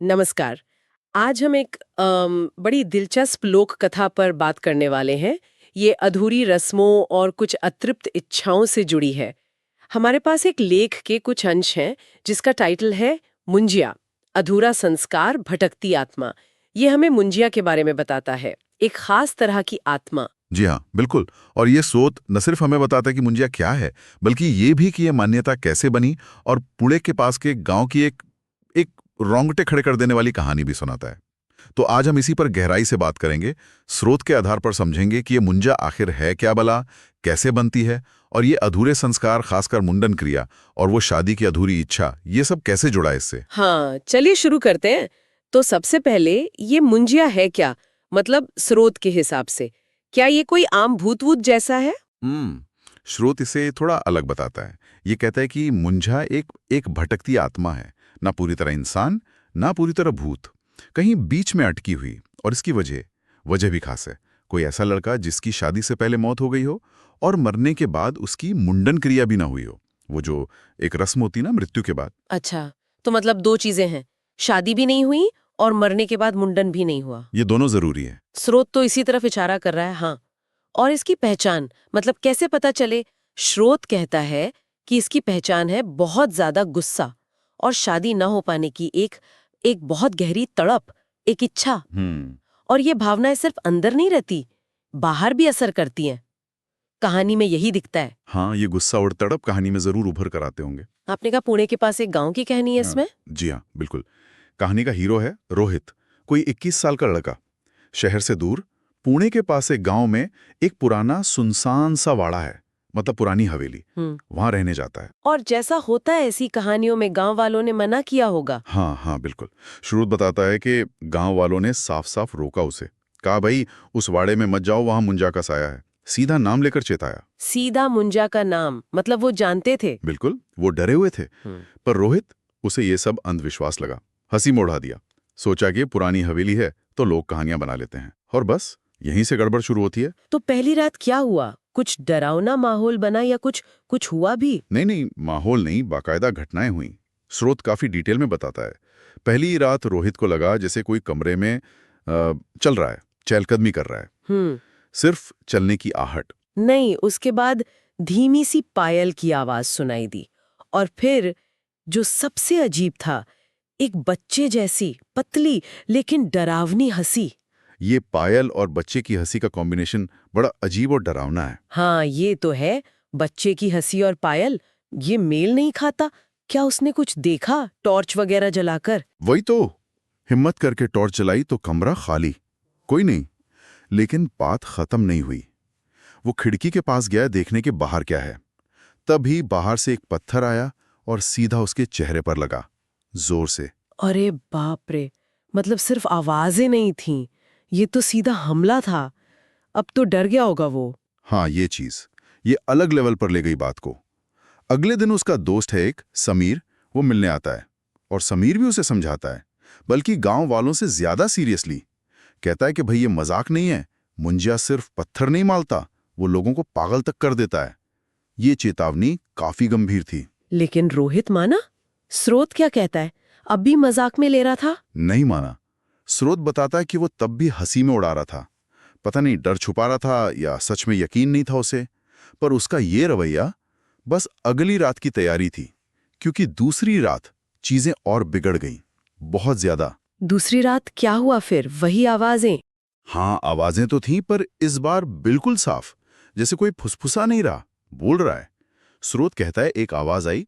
नमस्कार। आज हम एक बड़ी दिलचस्प लोक कथा पर बात करने वाले हैं। ये अधूरी रस्मों और कुछ अतृप्त इच्छाओं से जुड़ी है। हमारे पास एक लेख के कुछ अंश हैं जिसका टाइटल है मुंजिया, अधूरा संस्कार, भटकती आत्मा। ये हमें मुंजिया के बारे में बताता है, एक खास तरह की आत्मा। जी हाँ, बिल्कुल। और ये स्रोत न सिर्फ हमें बताता है कि मुंजिया क्या है, बल्कि ये भी कि ये मान्यता कैसे बनी और पुणे के पास के गांव की एक एक रोंगटे खड़े कर देने वाली कहानी भी सुनाता है। तो आज हम इसी पर गहराई से बात करेंगे। स्रोत के आधार पर समझेंगे कि ये मुंजा आखिर है क्या भला, कैसे बनती है, और ये अधूरे संस्कार, खासकर मुंडन क्रिया और वो शादी की अधूरी इच्छा, ये सब कैसे जुड़ा है इससे। हाँ, चलिए शुरू करते हैं। तो सबसे पहले ये मुंजिया है क्या? मतलब स्रोत के हिसाब से क्या ये कोई आम भूत-वूत जैसा है? स्रोत इसे थोड़ा अलग बताता है। ये कहता है कि मुंजा एक एक भटकती आत्मा है, ना पूरी तरह इंसान, ना पूरी तरह भूत, कहीं बीच में अटकी हुई। और इसकी वजह वजह भी खास है। कोई ऐसा लड़का जिसकी शादी से पहले मौत हो गई हो और मरने के बाद उसकी मुंडन क्रिया भी ना हुई हो, वो जो एक रस्म होती ना मृत्यु के बाद। अच्छा, तो मतलब दो चीजें हैं, शादी भी नहीं हुई और मरने के बाद मुंडन भी नहीं हुआ। ये दोनों जरूरी है। स्रोत तो इसी तरफ इशारा कर रहा है, हाँ। और इसकी पहचान, मतलब कैसे पता चले? स्रोत कहता है कि इसकी पहचान है बहुत ज्यादा गुस्सा और शादी न हो पाने की एक एक बहुत गहरी तड़प, एक इच्छा। और ये भावनाएं सिर्फ अंदर नहीं रहती, बाहर भी असर करती हैं। कहानी में यही दिखता है। हाँ, ये गुस्सा और तड़प कहानी में जरूर उभर कर आते होंगे। आपने कहा पुणे के पास एक गांव की कहानी है हाँ, इसमें। जी हाँ, बिल्कुल। कहानी का हीरो है रोहित, कोई 21 साल का लड़का। शहर से दूर पुणे के पास एक गांव में एक पुराना सुनसान सा वाड़ा है, मतलब पुरानी हवेली। वहां रहने जाता है। और जैसा होता है ऐसी कहानियों में, गांव वालों ने मना किया होगा। हाँ हाँ, बिल्कुल। श्रुत बताता है कि गांव वालों ने साफ साफ रोका उसे। कहा, भाई उस वाड़े में मत जाओ, वहां मुंजा का साया है। सीधा नाम लेकर चेताया। सीधा मुंजा का नाम, मतलब वो जानते थे। बिल्कुल, वो डरे हुए थे। पर रोहित, उसे ये सब अंधविश्वास लगा। हंसी में उड़ा दिया। सोचा कि पुरानी हवेली है तो लोग कहानियां बना लेते हैं, और बस यहीं से गड़बड़ शुरू होती है। तो पहली रात क्या हुआ? कुछ डरावना माहौल बना या कुछ कुछ हुआ भी? नहीं नहीं, माहौल नहीं, बाकायदा घटनाएं हुई। स्रोत काफी डिटेल में बताता है। पहली रात रोहित को लगा जैसे कोई कमरे में चल रहा है, चहलकदमी कर रहा है। सिर्फ चलने की आहट। नहीं, उसके बाद धीमी सी पायल की आवाज सुनाई दी। और फिर जो सबसे अजीब था, एक बच्चे जैसी पतली लेकिन डरावनी हंसी। ये पायल और बच्चे की हंसी का कॉम्बिनेशन बड़ा अजीब और डरावना है। हाँ, ये तो है। बच्चे की हंसी और पायल, ये मेल नहीं खाता। क्या उसने कुछ देखा टॉर्च वगैरह जलाकर? वही तो। हिम्मत करके टॉर्च जलाई तो कमरा खाली, कोई नहीं। लेकिन बात खत्म नहीं हुई। वो खिड़की के पास गया देखने के बाहर क्या है। तभी बाहर से एक पत्थर आया और सीधा उसके चेहरे पर लगा, जोर से। अरे बाप रे! मतलब सिर्फ आवाजें नहीं थीं, ये तो सीधा हमला था। अब तो डर गया होगा वो। हाँ, ये अलग लेवल पर ले गई बात को। अगले दिन उसका दोस्त है एक समीर, वो मिलने आता है। और समीर भी उसे समझाता है, बल्कि गांव वालों से ज्यादा सीरियसली। कहता है कि भाई ये मजाक नहीं है, मुंजिया सिर्फ पत्थर नहीं मारता, वो लोगों को पागल तक कर देता है। ये चेतावनी काफी गंभीर थी। लेकिन रोहित माना? स्रोत क्या कहता है? अब भी मजाक में ले रहा था? नहीं माना। स्रोत बताता है कि वो तब भी हंसी में उड़ा रहा था। पता नहीं डर छुपा रहा था या सच में यकीन नहीं था उसे। पर उसका ये रवैया बस अगली रात की तैयारी थी, क्योंकि दूसरी रात चीजें और बिगड़ गईं, बहुत ज्यादा। दूसरी रात क्या हुआ फिर? वही आवाजें? हाँ, आवाजें तो थीं, पर इस बार बिल्कुल साफ, जैसे कोई फुसफुसा नहीं रहा, बोल रहा है। स्रोत कहता है, एक आवाज आई,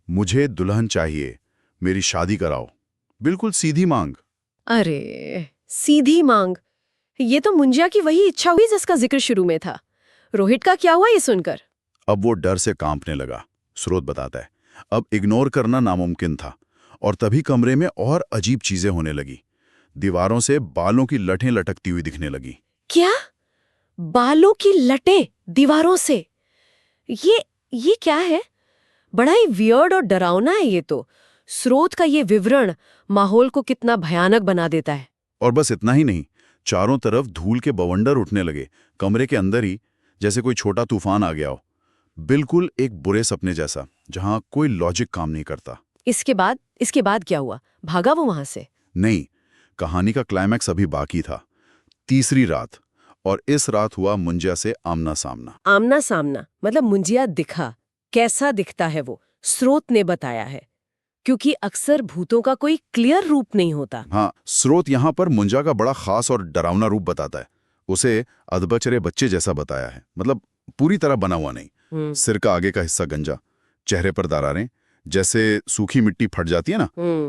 मुझे दुल्हन चाहिए, मेरी शादी कराओ। बिल्कुल सीधी मांग। अरे, सीधी मांग! ये तो मुंजिया की वही इच्छा हुई जिसका जिक्र शुरू में था। रोहित का क्या हुआ ये सुनकर? अब वो डर से कांपने लगा। स्रोत बताता है, अब इग्नोर करना नामुमकिन था। और तभी कमरे में और अजीब चीजें होने लगी। दीवारों से बालों की लटें लटकती हुई दिखने लगी। क्या? बालों की लटें दीवारों से? ये क्या है? बड़ा ही वियर्ड और डरावना है ये तो। स्रोत का ये विवरण माहौल को कितना भयानक बना देता है। और बस इतना ही नहीं, चारों तरफ धूल के बवंडर उठने लगे, कमरे के अंदर ही, जैसे कोई छोटा तूफान आ गया हो। बिल्कुल एक बुरे सपने जैसा, जहां कोई लॉजिक काम नहीं करता। इसके बाद क्या हुआ? भागा वो वहां से? नहीं, कहानी का क्लाइमैक्स अभी बाकी था। तीसरी रात, और इस रात हुआ मुंजिया से आमना सामना। आमना सामना मतलब मुंजिया दिखा? कैसा दिखता है वो? स्रोत ने बताया है, क्योंकि अक्सर भूतों का कोई क्लियर रूप नहीं होता। हाँ, स्रोत यहाँ पर मुंजा का बड़ा खास और डरावना रूप बताता है। उसे अधबचरे बच्चे जैसा बताया है, मतलब पूरी तरह बना हुआ नहीं। सिर का आगे का हिस्सा गंजा, चेहरे पर दरारें, जैसे सूखी मिट्टी फट जाती है ना,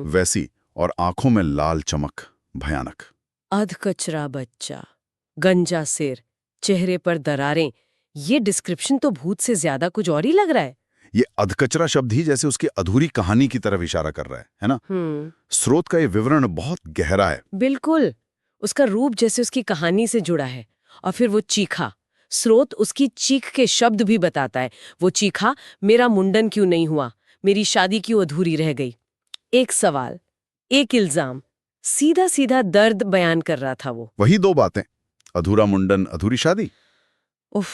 वैसी, और आंखों में लाल चमक, भयानक। अधकचरा बच्चा, गंजा सिर, चेहरे पर दरारें, ये डिस्क्रिप्शन तो भूत से ज्यादा कुछ और ही लग रहा है। ये अधकचरा शब्द ही जैसे उसकी अधूरी कहानी की तरफ इशारा कर रहा है ना? स्रोत का ये विवरण बहुत गहरा है। बिल्कुल, उसका रूप जैसे उसकी कहानी से जुड़ा है। और फिर वो चीखा, स्रोत उसकी चीख के शब्द भी बताता है। वो चीखा, मेरा मुंडन क्यों नहीं हुआ, मेरी शादी क्यों अधूरी रह गई। एक सवाल, एक इल्जाम, सीधा सीधा दर्द बयान कर रहा था वो। वही दो बातें, अधूरा मुंडन, अधूरी शादी। उफ,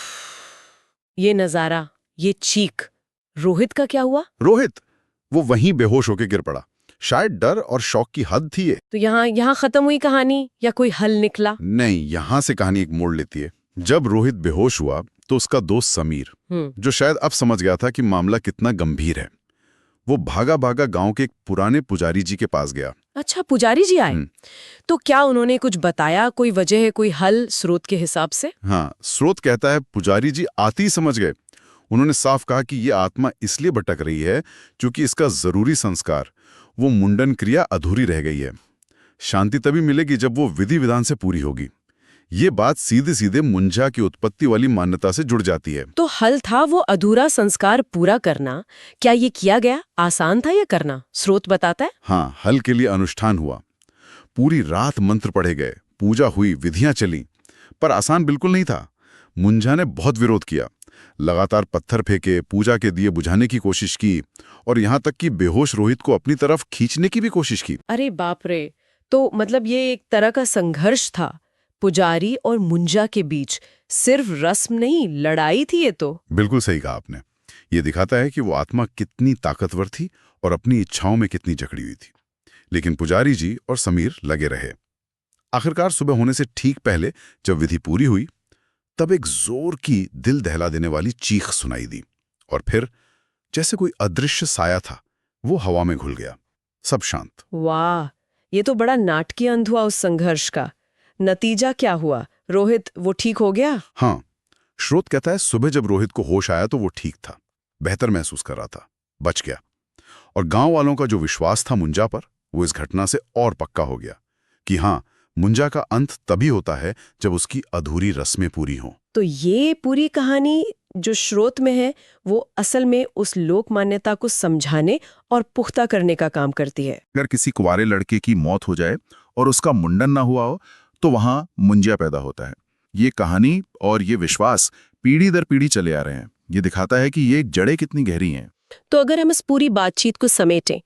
ये नजारा, ये चीख। रोहित का क्या हुआ? रोहित, वो वहीं बेहोश होकर गिर पड़ा। शायद डर और शौक की हद थी ये। तो यहाँ खत्म हुई कहानी या कोई हल निकला? नहीं, यहां से कहानी एक मोड़ लेती है। जब रोहित बेहोश हुआ तो उसका दोस्त समीर, जो शायद अब समझ गया था कि मामला कितना गंभीर है, वो भागा भागा गांव के एक पुराने पुजारी जी के पास गया। अच्छा, पुजारी जी आए? तो क्या उन्होंने कुछ बताया, कोई वजह है, कोई हल स्रोत के हिसाब से? हाँ, स्रोत कहता है पुजारी जी आते ही समझ गए। उन्होंने साफ कहा कि ये आत्मा इसलिए भटक रही है क्योंकि इसका जरूरी संस्कार, वो मुंडन क्रिया अधूरी रह गई है। शांति तभी मिलेगी जब वो विधि विधान से पूरी होगी। ये बात सीधे सीधे मुंजा की उत्पत्ति वाली मान्यता से जुड़ जाती है। तो हल था वो अधूरा संस्कार पूरा करना। क्या ये किया गया? आसान था ये करना, स्रोत बताता है? हाँ, हल के लिए अनुष्ठान हुआ। पूरी रात मंत्र पढ़े गए, पूजा हुई, विधियां चली, पर आसान बिल्कुल नहीं था। मुंजा ने बहुत विरोध किया, लगातार पत्थर फेंके, पूजा के दिए बुझाने की कोशिश की, और यहां तक कि बेहोश रोहित को अपनी तरफ खींचने की भी कोशिश की। अरे बाप रे! तो मतलब ये एक तरह का संघर्ष था पुजारी और मुंजा के बीच। सिर्फ रस्म नहीं, लड़ाई थी ये तो। बिल्कुल सही कहा आपने। ये दिखाता है कि वो आत्मा कितनी ताकतवर थी और अपनी इच्छाओं में कितनी जकड़ी हुई थी। लेकिन पुजारी जी और समीर लगे रहे। आखिरकार सुबह होने से ठीक पहले जब विधि पूरी हुई, तब एक जोर की, दिल दहला देने वाली चीख सुनाई दी, और फिर जैसे कोई अदृश्य साया था, वो हवा में घुल गया। सब शांत। वाह, ये तो बड़ा नाटकीय अंत हुआ उस संघर्ष का। नतीजा क्या हुआ? रोहित वो ठीक हो गया? हाँ, स्रोत कहता है सुबह जब रोहित को होश आया तो वो ठीक था, बेहतर महसूस कर रहा था, बच गया। और गांव वालों का जो विश्वास था मुंजा पर, वो इस घटना से और पक्का हो गया कि हाँ, मुंजा का अंत तभी होता है जब उसकी अधूरी रस्में पूरी हों। तो ये पूरी कहानी जो स्रोत में है, वो असल में उस लोक मान्यता को समझाने और पुख्ता करने का काम करती है। अगर किसी कुंवारे लड़के की मौत हो जाए और उसका मुंडन ना हुआ हो, तो वहां मुंजिया पैदा होता है। ये कहानी और ये विश्वास पीढ़ी दर पीढ़ी चले आ रहे हैं। ये दिखाता है कि ये जड़ें कितनी गहरी हैं। तो अगर हम इस पूरी बातचीत को समेटें,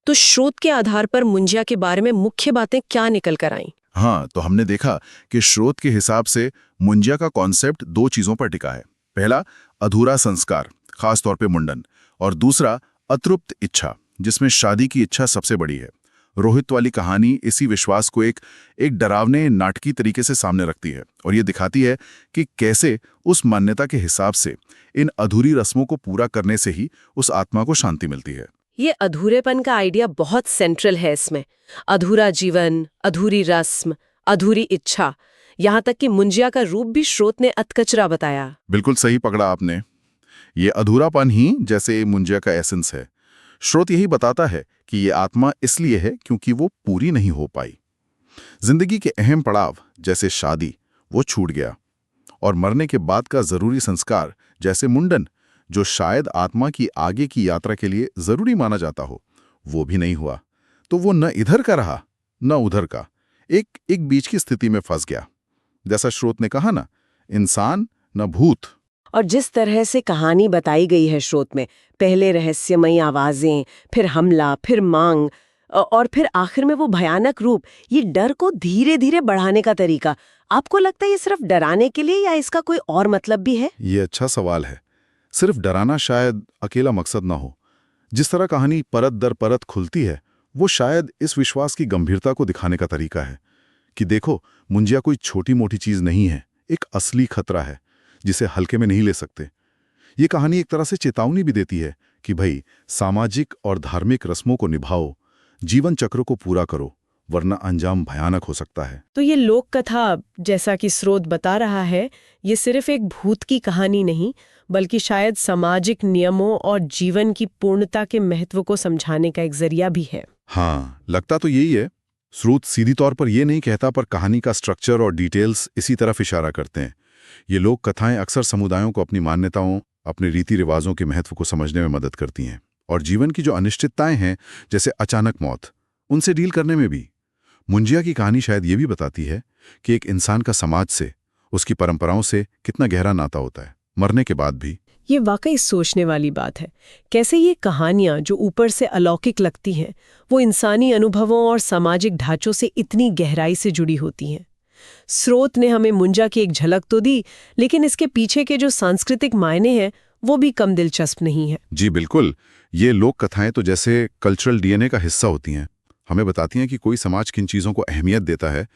तो स्रोत के आधार पर मुंजिया के बारे में मुख्य बातें क्या निकल कर आईं? हाँ, तो हमने देखा कि स्रोत के हिसाब से मुंजिया का कॉन्सेप्ट दो चीजों पर टिका है। पहला, अधूरा संस्कार, खास तौर पे मुंडन, और दूसरा, अतृप्त इच्छा, जिसमें शादी की इच्छा सबसे बड़ी है। रोहित वाली कहानी इसी विश्वास को एक डरावने, नाटकीय तरीके से सामने रखती है, और ये दिखाती है कि कैसे उस मान्यता के हिसाब से इन अधूरी रस्मों को पूरा करने से ही उस आत्मा को शांति मिलती है। ये अधूरेपन का आइडिया बहुत सेंट्रल है इसमें। अधूरा जीवन, अधूरी रस्म, अधूरी इच्छा, यहाँ तक कि मुंजिया का रूप भी स्रोत ने अधकचरा बताया। बिल्कुल सही पकड़ा आपने। ये अधूरापन ही जैसे मुंजिया का एसेंस है। स्रोत यही बताता है कि ये आत्मा इसलिए है क्योंकि वो पूरी नहीं हो पाई। जिंदगी के अहम पड़ाव जैसे शादी, वो छूट गया, और मरने के बाद का जरूरी संस्कार जैसे मुंडन, जो शायद आत्मा की आगे की यात्रा के लिए जरूरी माना जाता हो, वो भी नहीं हुआ। तो वो न इधर का रहा न उधर का, एक बीच की स्थिति में फंस गया। जैसा स्रोत ने कहा ना, इंसान न भूत। और जिस तरह से कहानी बताई गई है स्रोत में, पहले रहस्यमयी आवाजें, फिर हमला, फिर मांग, और फिर आखिर में वो भयानक रूप, ये डर को धीरे धीरे बढ़ाने का तरीका, आपको लगता है ये सिर्फ डराने के लिए या इसका कोई और मतलब भी है? ये अच्छा सवाल है। सिर्फ डराना शायद अकेला मकसद ना हो। जिस तरह कहानी परत दर परत खुलती है, वो शायद इस विश्वास की गंभीरता को दिखाने का तरीका है कि देखो, मुंजिया कोई छोटी मोटी चीज नहीं है, एक असली खतरा है जिसे हल्के में नहीं ले सकते। ये कहानी एक तरह से चेतावनी भी देती है कि भाई, सामाजिक और धार्मिक रस्मों को निभाओ, जीवन चक्र को पूरा करो, वरना अंजाम भयानक हो सकता है। तो ये लोक कथा, जैसा कि स्रोत बता रहा है, ये सिर्फ एक भूत की कहानी नहीं, बल्कि शायद सामाजिक नियमों और जीवन की पूर्णता के महत्व को समझाने का एक जरिया भी है। हाँ, लगता तो यही है। स्रोत सीधी तौर पर यह नहीं कहता, पर कहानी का स्ट्रक्चर और डिटेल्स इसी तरफ इशारा करते हैं। ये लोक कथाएं अक्सर समुदायों को अपनी मान्यताओं, अपने रीति रिवाजों के महत्व को समझने में मदद करती हैं, और जीवन की जो अनिश्चितताएं हैं, जैसे अचानक मौत, उनसे डील करने में भी। मुंजिया की कहानी शायद ये भी बताती है कि एक इंसान का समाज से, उसकी परंपराओं से कितना गहरा नाता होता है, मरने के बाद भी। ये वाकई सोचने वाली बात है। कैसे ये कहानियां जो ऊपर से अलौकिक लगती हैं, वो इंसानी अनुभवों और सामाजिक ढांचों से इतनी गहराई से जुड़ी होती हैं। स्रोत ने हमें मुंजा की एक झलक तो दी, लेकिन इसके पीछे के जो सांस्कृतिक मायने हैं, वो भी कम दिलचस्प नहीं है। जी बिल्कुल, ये लोक कथाएं तो जैसे कल्चरल डीएनए का हिस्सा होती हैं। हमें बताती हैं कि कोई समाज किन चीज़ों को अहमियत देता है,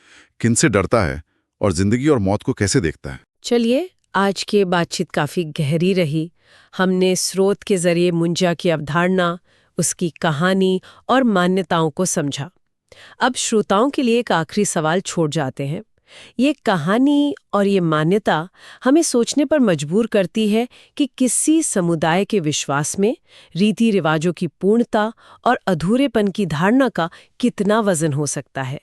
किन से डरता है, और जिंदगी और मौत को कैसे देखता है। चलिए, आज की बातचीत काफी गहरी रही। हमने स्रोत के जरिए मुंजा की अवधारणा, उसकी कहानी और मान्यताओं को समझा। अब श्रोताओं के लिए एक आखिरी सवाल छोड़ जाते हैं। ये कहानी और ये मान्यता हमें सोचने पर मजबूर करती है कि किसी समुदाय के विश्वास में रीति रिवाजों की पूर्णता और अधूरेपन की धारणा का कितना वजन हो सकता है,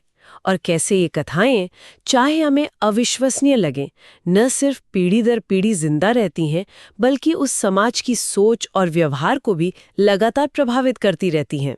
और कैसे ये कथाएं, चाहे हमें अविश्वसनीय लगें, न सिर्फ पीढ़ी दर पीढ़ी जिंदा रहती हैं, बल्कि उस समाज की सोच और व्यवहार को भी लगातार प्रभावित करती रहती हैं।